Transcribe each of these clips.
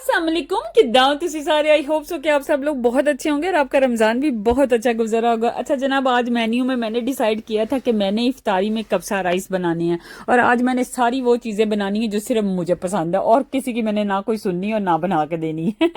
अस्सलामुअलैकुम किद्दां हो तुसी सारे। आई होप सो कि आप सब लोग बहुत अच्छे होंगे और आपका रमज़ान भी बहुत अच्छा गुजरा होगा। अच्छा जनाब, आज मेन्यू में मैंने डिसाइड किया था कि मैंने इफ्तारी में कब्सा राइस बनाने हैं और आज मैंने सारी वो चीज़ें बनानी है जो सिर्फ मुझे पसंद है और किसी की मैंने ना कोई सुननी और ना बना के देनी है।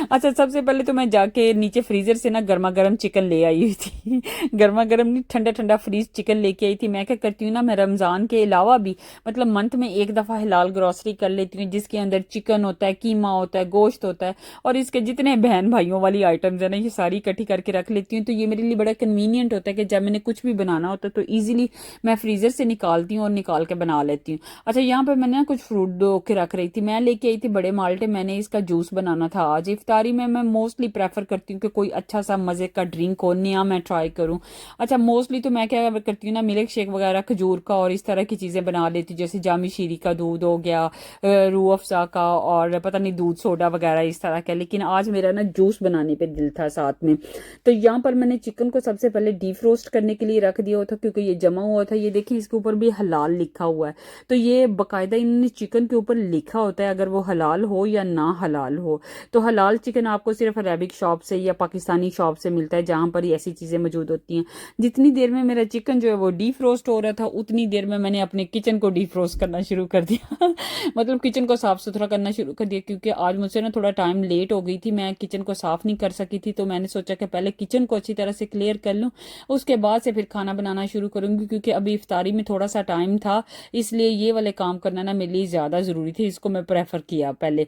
अच्छा, सबसे पहले तो मैं जाके नीचे फ्रीज़र से ना गर्मा गर्म चिकन ले आई हुई थी। गर्मा गर्म नहीं, ठंडा ठंडा फ्रीज चिकन लेके आई थी। मैं क्या करती हूँ ना, मैं रमज़ान के अलावा भी मतलब मंथ में एक दफ़ा हिलाल ग्रोसरी कर लेती हूँ जिसके अंदर चिकन होता है, कीमा होता है, गोश्त होता है और इसके जितने बहन भाइयों वाली आइटम्स है ना, ये सारी इकट्ठी करके रख लेती हूँ। तो ये मेरे लिए बड़ा कन्वीनियंट होता है कि जब मैंने कुछ भी बनाना होता है तो ईजिली मैं फ्रीज़र से निकालती हूँ और निकाल के बना लेती हूँ। अच्छा, यहाँ पर मैंने ना कुछ फ्रूट धो के रख रही थी। मैं लेके आई थी बड़े माल्टे, मैंने इसका जूस बनाना था आज इफ्तारी में। मैं मोस्टली प्रेफर करती हूँ कि कोई अच्छा सा मज़े का ड्रिंक हो, नया मैं ट्राई करूँ। अच्छा, मोस्टली तो मैं क्या करती हूँ ना, मिल्क शेक वगैरह खजूर का और इस तरह की चीज़ें बना लेती हूँ, जैसे जामी शीरी का दूध हो गया, रूह अफ़ज़ा का और पता नहीं दूध सोडा वगैरह इस तरह का। लेकिन आज मेरा ना जूस बनाने पे दिल था साथ में। तो यहाँ पर मैंने चिकन को सबसे पहले डीप रोस्ट करने के लिए रख दिया हुआ था क्योंकि ये जमा हुआ था। ये देखिए, इसके ऊपर भी हलाल लिखा हुआ है। तो ये बाकायदा इन्होंने चिकन के ऊपर लिखा होता है अगर वो हलाल हो या ना हलाल हो। तो हलाल चिकन आपको सिर्फ अरेबिक शॉप से या पाकिस्तानी शॉप से मिलता है जहाँ पर ऐसी चीज़ें मौजूद होती हैं। जितनी देर में मेरा चिकन जो है वो डीप रोस्ट हो रहा था उतनी देर में मैंने अपने किचन को डीप रोस्ट करना शुरू कर दिया। मतलब किचन को साफ सुथरा करना शुरू कर दिया क्योंकि आज मुझसे ना थोड़ा टाइम लेट हो गई थी, मैं किचन को साफ नहीं कर सकी थी। तो मैंने सोचा कि पहले किचन को अच्छी तरह से क्लियर कर लूँ, उसके बाद से फिर खाना बनाना शुरू करूँगी क्योंकि अभी इफ्तारी में थोड़ा सा टाइम था, इसलिए ये वाले काम करना ना मेरे लिए ज़्यादा ज़रूरी थे। इसको मैं प्रेफर किया पहले।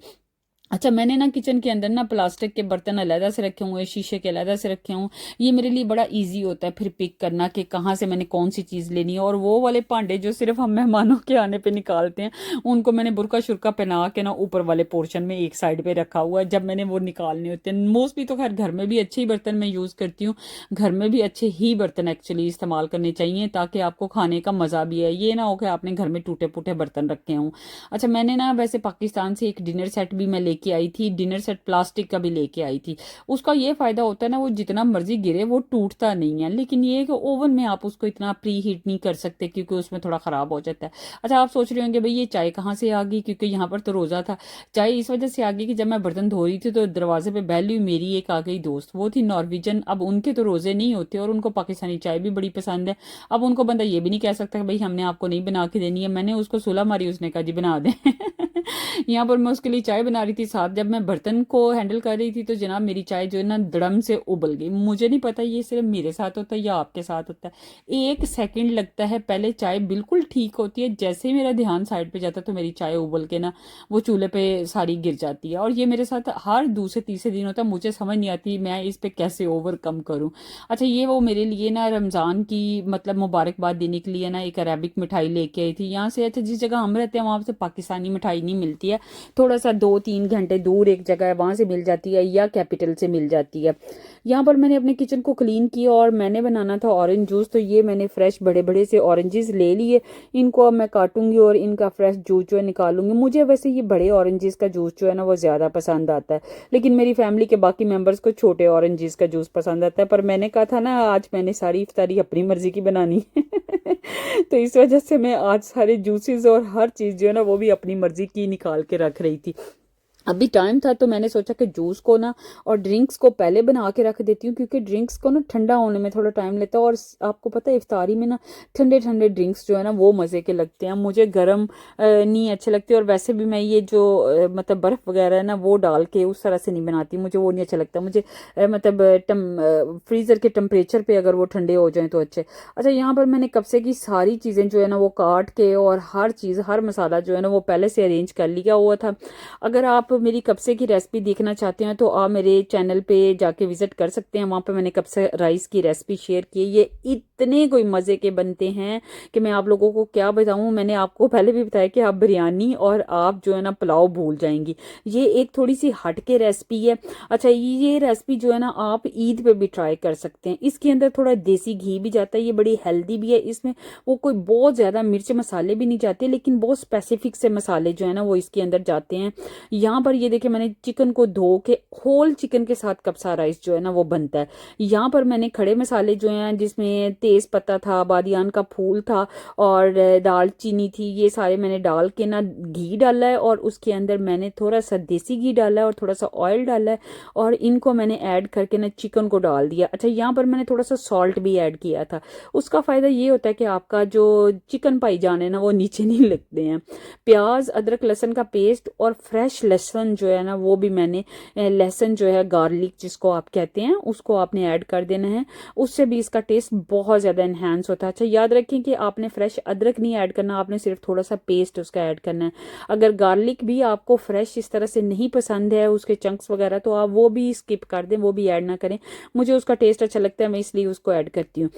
अच्छा, मैंने ना किचन के अंदर ना प्लास्टिक के बर्तन अलहदा से रखे हुए, शीशे के अलहदा से रखे हुए। ये मेरे लिए बड़ा इजी होता है फिर पिक करना कि कहाँ से मैंने कौन सी चीज़ लेनी है। और वो वाले भांडे जो सिर्फ हम मेहमानों के आने पे निकालते हैं, उनको मैंने बुरका शुरका पहना के ना ऊपर वाले पोर्शन में एक साइड पे रखा हुआ है। जब मैंने वो निकालने होते हैं, मोस्टली तो खैर घर में भी अच्छे ही बर्तन मैं यूज़ करती हूँ। घर में भी अच्छे ही बर्तन एक्चुअली इस्तेमाल करने चाहिए ताकि आपको खाने का मज़ा भी है। ये ना हो कि आपने घर में टूटे फूटे बर्तन रखे हों। अच्छा, मैंने ना वैसे पाकिस्तान से एक डिनर सेट भी मैं लेके आई थी, डिनर सेट प्लास्टिक का भी लेके आई थी। उसका ये फ़ायदा होता है ना, वो जितना मर्जी गिरे वो टूटता नहीं है। लेकिन ये है कि ओवन में आप उसको इतना प्री हीट नहीं कर सकते क्योंकि उसमें थोड़ा ख़राब हो जाता है। अच्छा, आप सोच रहे होंगे भाई ये चाय कहाँ से आ गई, क्योंकि यहाँ पर तो रोज़ा था। चाय इस वजह से आ गई कि जब मैं बर्तन धो रही थी तो दरवाजे पर बैल हुई मेरी एक आ गई दोस्त, वो थी नॉर्वेजन। अब उनके तो रोज़े नहीं होते और उनको पाकिस्तानी चाय भी बड़ी पसंद है। अब उनको बंदा ये भी नहीं कह सकता कि भाई हमने आपको नहीं बना के देनी है। मैंने उसको सुलह मारी, उसने कहा जी बना दें। यहाँ पर मैं उसके लिए चाय बना रही थी, साथ जब मैं बर्तन को हैंडल कर रही थी तो जनाब मेरी चाय जो है ना धड़म से उबल गई। मुझे नहीं पता ये सिर्फ मेरे साथ होता है या आपके साथ होता है। एक सेकंड लगता है, पहले चाय बिल्कुल ठीक होती है, जैसे ही मेरा ध्यान साइड पे जाता है तो मेरी चाय उबल के ना वो चूल्हे पे सारी गिर जाती है। और ये मेरे साथ हर दूसरे तीसरे दिन होता है। मुझे समझ नहीं आती मैं इस पे कैसे ओवरकम करूँ। अच्छा, ये वो मेरे लिए ना रमज़ान की मतलब मुबारकबाद देने के लिए ना एक अरेबिक मिठाई लेके आई थी यहाँ से। अच्छा, जिस जगह हम रहते हैं वहाँ से पाकिस्तानी मिठाई नहीं मिलती है, थोड़ा सा 2-3 घंटे दूर एक जगह है वहाँ से मिल जाती है या कैपिटल से मिल जाती है। यहाँ पर मैंने अपने किचन को क्लीन किया और मैंने बनाना था ऑरेंज जूस। तो ये मैंने फ्रेश बड़े बड़े से ऑरेंजेस ले लिए, इनको अब मैं काटूंगी और इनका फ्रेश जूस जो है निकालूंगी। मुझे वैसे ये बड़े ऑरेंजेस का जूस जो है ना वो ज़्यादा पसंद आता है, लेकिन मेरी फैमिली के बाकी मेंबर्स को छोटे ऑरेंजेस का जूस पसंद आता है। पर मैंने कहा था ना आज मैंने सारी इफ्तारी अपनी मर्जी की बनानी है। तो इस वजह से मैं आज सारे जूसेस और हर चीज़ जो है ना वो भी अपनी मर्जी की निकाल के रख रही थी। अभी टाइम था तो मैंने सोचा कि जूस को ना और ड्रिंक्स को पहले बना के रख देती हूँ क्योंकि ड्रिंक्स को ना ठंडा होने में थोड़ा टाइम लेता है। और आपको पता है इफ्तारी में ना ठंडे ठंडे ड्रिंक्स जो है ना वो मज़े के लगते हैं, मुझे गर्म नहीं अच्छे लगते। और वैसे भी मैं ये जो मतलब बर्फ़ वगैरह है ना वो डाल के उस तरह से नहीं बनाती, मुझे वो नहीं अच्छा लगता। मुझे मतलब फ्रीज़र के टेम्परेचर पे अगर वो ठंडे हो जाएं तो अच्छे। अच्छा, यहाँ पर मैंने कब से की सारी चीज़ें जो है ना वो काट के और हर चीज़ हर मसाला जो है ना वो पहले से अरेंज कर लिया हुआ था। अगर आप मेरी कब्से की रेसिपी देखना चाहते हैं तो आप मेरे चैनल पे जाके विजिट कर सकते हैं, वहाँ पे मैंने कब्से राइस की रेसिपी शेयर की है। ये इतने कोई मज़े के बनते हैं कि मैं आप लोगों को क्या बताऊँ। मैंने आपको पहले भी बताया कि आप बिरयानी और आप जो है ना पुलाव भूल जाएंगी। ये एक थोड़ी सी हट के रेसिपी है। अच्छा, ये रेसिपी जो है ना आप ईद पे भी ट्राई कर सकते हैं। इसके अंदर थोड़ा देसी घी भी जाता है, ये बड़ी हेल्दी भी है। इसमें वो कोई बहुत ज़्यादा मिर्च मसाले भी नहीं जाते, लेकिन बहुत स्पेसिफिक से मसाले जो है ना वो इसके अंदर जाते हैं। यहाँ पर ये देखिए मैंने चिकन को धो के होल चिकन के साथ कब्सा राइस जो है ना वो बनता है। यहाँ पर मैंने खड़े मसाले जो हैं जिसमें तेज पत्ता था, बादियान का फूल था और दालचीनी थी, ये सारे मैंने डाल के ना घी डाला है और उसके अंदर मैंने थोड़ा सा देसी घी डाला है और थोड़ा सा ऑयल डाला है और इनको मैंने ऐड करके ना चिकन को डाल दिया। अच्छा, यहाँ पर मैंने थोड़ा सा सॉल्ट भी ऐड किया था। उसका फ़ायदा ये होता है कि आपका जो चिकन पाईजान है ना वो नीचे नहीं लगते हैं। प्याज, अदरक, लहसुन का पेस्ट और फ्रेश लहसुन जो है ना वो भी मैंने, लहसुन जो है गार्लिक जिसको आप कहते हैं, उसको आपने ऐड कर देना है। उससे भी इसका टेस्ट बहुत ज़्यादा इन्हेंस होता है। अच्छा, याद रखें कि आपने फ्रेश अदरक नहीं ऐड करना, आपने सिर्फ थोड़ा सा पेस्ट उसका ऐड करना है। अगर गार्लिक भी आपको फ्रेश इस तरह से नहीं पसंद है, उसके चंक्स वगैरह, तो आप वो भी स्किप कर दें, वो भी ऐड ना करें। मुझे उसका टेस्ट अच्छा लगता है, मैं इसलिए उसको ऐड करती हूँ।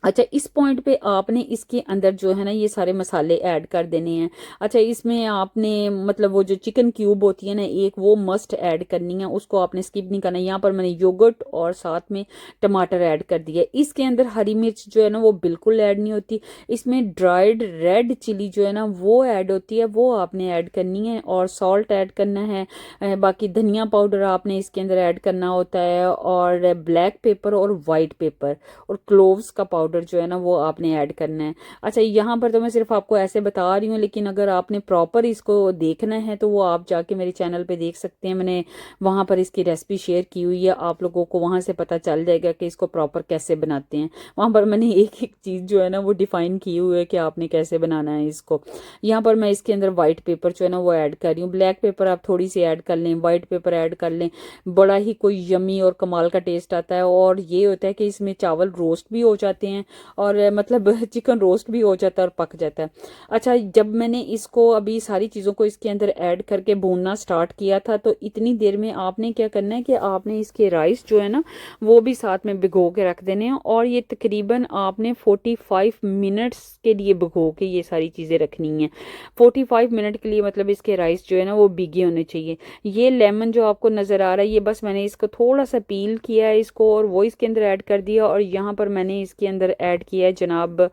अच्छा, इस पॉइंट पे आपने इसके अंदर जो है ना ये सारे मसाले ऐड कर देने हैं। अच्छा, इसमें आपने मतलब वो जो चिकन क्यूब होती है ना एक, वो मस्ट ऐड करनी है, उसको आपने स्किप नहीं करना। यहाँ पर मैंने योगर्ट और साथ में टमाटर ऐड कर दिया। इसके अंदर हरी मिर्च जो है ना वो बिल्कुल ऐड नहीं होती। इसमें ड्राइड रेड चिली जो है ना वो ऐड होती है, वो आपने ऐड करनी है और सॉल्ट ऐड करना है। बाकी धनिया पाउडर आपने इसके अंदर ऐड करना होता है और ब्लैक पेपर और वाइट पेपर और क्लोव्स का पाउडर जो है ना वो आपने ऐड करना है। अच्छा, यहाँ पर तो मैं सिर्फ आपको ऐसे बता रही हूँ, लेकिन अगर आपने प्रॉपर इसको देखना है तो वो आप जाके मेरे चैनल पे देख सकते हैं। मैंने वहाँ पर इसकी रेसिपी शेयर की हुई है, आप लोगों को वहाँ से पता चल जाएगा कि इसको प्रॉपर कैसे बनाते हैं। वहाँ पर मैंने एक एक चीज़ जो है ना वो डिफाइन की हुई है कि आपने कैसे बनाना है इसको। यहाँ पर मैं इसके अंदर वाइट पेपर जो है ना वो ऐड कर रही हूँ। ब्लैक पेपर आप थोड़ी सी ऐड कर लें, वाइट पेपर ऐड कर लें, बड़ा ही कोई यमी और कमाल का टेस्ट आता है। और ये होता है कि इसमें चावल रोस्ट भी हो जाते हैं और मतलब चिकन रोस्ट भी हो जाता है और पक जाता है। अच्छा, जब मैंने इसको अभी सारी चीज़ों को इसके अंदर ऐड करके भूनना स्टार्ट किया था तो इतनी देर में आपने क्या करना है कि आपने इसके राइस जो है ना वो भी साथ में भिगो के रख देने हैं और ये तकरीबन आपने 45 मिनट्स के लिए भिगो के ये सारी चीज़ें रखनी है। 45 मिनट के लिए मतलब इसके राइस जो है ना वो भीगे होने चाहिए। ये लेमन जो आपको नज़र आ रहा है, ये बस मैंने इसको थोड़ा सा पील किया है इसको और वो इसके अंदर ऐड कर दिया। और यहाँ पर मैंने इसके अंदर ऐड किया है जनाब,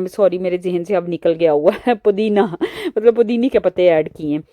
सॉरी मेरे जहन से अब निकल गया हुआ है, पुदीना, मतलब पुदीने के पत्ते ऐड किए हैं।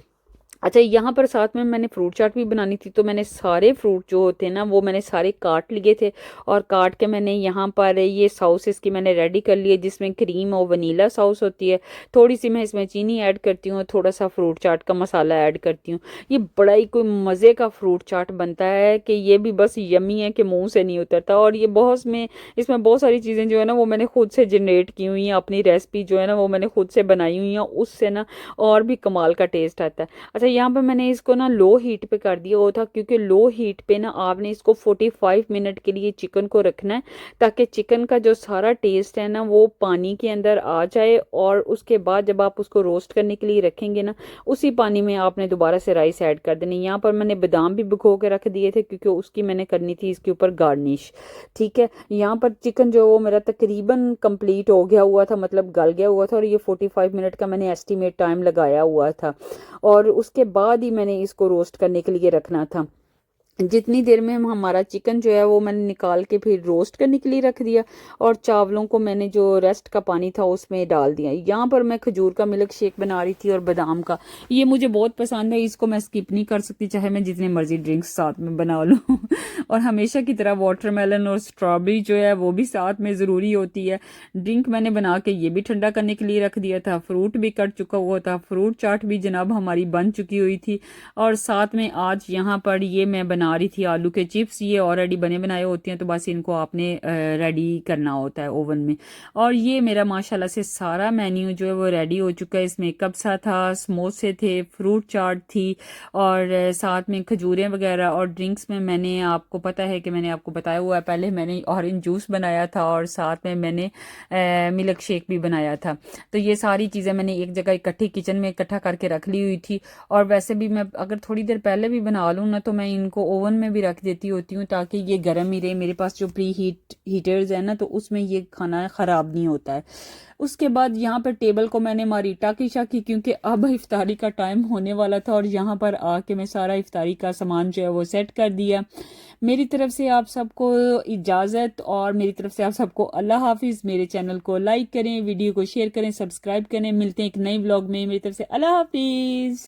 अच्छा, यहाँ पर साथ में मैंने फ्रूट चाट भी बनानी थी तो मैंने सारे फ्रूट जो होते हैं ना वो मैंने सारे काट लिए थे और काट के मैंने यहाँ पर ये सॉस इसकी मैंने रेडी कर ली है जिसमें क्रीम और वनीला सॉस होती है। थोड़ी सी मैं इसमें चीनी ऐड करती हूँ, थोड़ा सा फ्रूट चाट का मसाला ऐड करती हूँ। ये बड़ा ही कोई मज़े का फ्रूट चाट बनता है कि ये भी बस यमी है कि मुँह से नहीं उतरता। और ये बहुत में इसमें बहुत सारी चीज़ें जो है ना वो मैंने खुद से जनरेट की हुई हैं, अपनी रेसिपी जो है ना वो मैंने खुद से बनाई हुई हैं, उससे ना और भी कमाल का टेस्ट आता है। अच्छा, यहाँ पर मैंने इसको ना लो हीट पे कर दिया हुआ था क्योंकि लो हीट पे ना आपने इसको 45 मिनट के लिए चिकन को रखना है ताकि चिकन का जो सारा टेस्ट है ना वो पानी के अंदर आ जाए। और उसके बाद जब आप उसको रोस्ट करने के लिए रखेंगे ना उसी पानी में आपने दोबारा से राइस ऐड कर देने। यहाँ पर मैंने बादाम भी भिगो के रख दिए थे क्योंकि उसकी मैंने करनी थी इसके ऊपर गार्निश। ठीक है, यहाँ पर चिकन जो वो मेरा तकरीबन कंप्लीट हो गया हुआ था, मतलब गल गया हुआ था और ये 45 मिनट का मैंने एस्टिमेट टाइम लगाया हुआ था। और उसके बाद ही मैंने इसको रोस्ट करने के लिए रखना था। जितनी देर में हमारा चिकन जो है वो मैंने निकाल के फिर रोस्ट करने के लिए रख दिया और चावलों को मैंने जो रेस्ट का पानी था उसमें डाल दिया। यहाँ पर मैं खजूर का मिल्क शेक बना रही थी और बादाम का, ये मुझे बहुत पसंद है, इसको मैं स्किप नहीं कर सकती चाहे मैं जितने मर्जी ड्रिंक्स साथ में बना लूँ और हमेशा की तरह वाटरमेलन और स्ट्रॉबेरी जो है वो भी साथ में ज़रूरी होती है। ड्रिंक मैंने बना के ये भी ठंडा करने के लिए रख दिया था। फ्रूट भी कट चुका हुआ था, फ्रूट चाट भी जनाब हमारी बन चुकी हुई थी। और साथ में आज यहाँ पर ये मैं बना रही थी आलू के चिप्स। ये ऑलरेडी बने बनाए होते हैं तो बस इनको आपने रेडी करना होता है ओवन में। और ये मेरा माशाल्लाह से सारा मेन्यू जो है वो रेडी हो चुका है। इसमें कब्सा था, समोसे थे, फ्रूट चाट थी और साथ में खजूरें वगैरह। और ड्रिंक्स में मैंने आपको पता है कि मैंने आपको बताया हुआ है पहले, मैंने ऑरेंज जूस बनाया था और साथ में मैंने मिल्क शेक भी बनाया था। तो ये सारी चीज़ें मैंने एक जगह इकट्ठी किचन में इकट्ठा करके रख ली हुई थी। और वैसे भी मैं अगर थोड़ी देर पहले भी बना लूँ ना तो मैं इनको ओवन में भी रख देती होती हूँ ताकि ये गर्म ही रहे। मेरे पास जो प्री हीटर्स है ना तो उसमें ये खाना ख़राब नहीं होता है। उसके बाद यहाँ पर टेबल को मैंने मारी टाकी शाकी क्योंकि अब इफ्तारी का टाइम होने वाला था और यहाँ पर आके मैं सारा इफ्तारी का सामान जो है वो सेट कर दिया। मेरी तरफ से आप सबको इजाज़त और मेरी तरफ से आप सबको अल्लाह हाफिज़। मेरे चैनल को लाइक करें, वीडियो को शेयर करें, सब्सक्राइब करें। मिलते हैं एक नई व्लॉग में। मेरी तरफ से अल्लाह हाफिज़।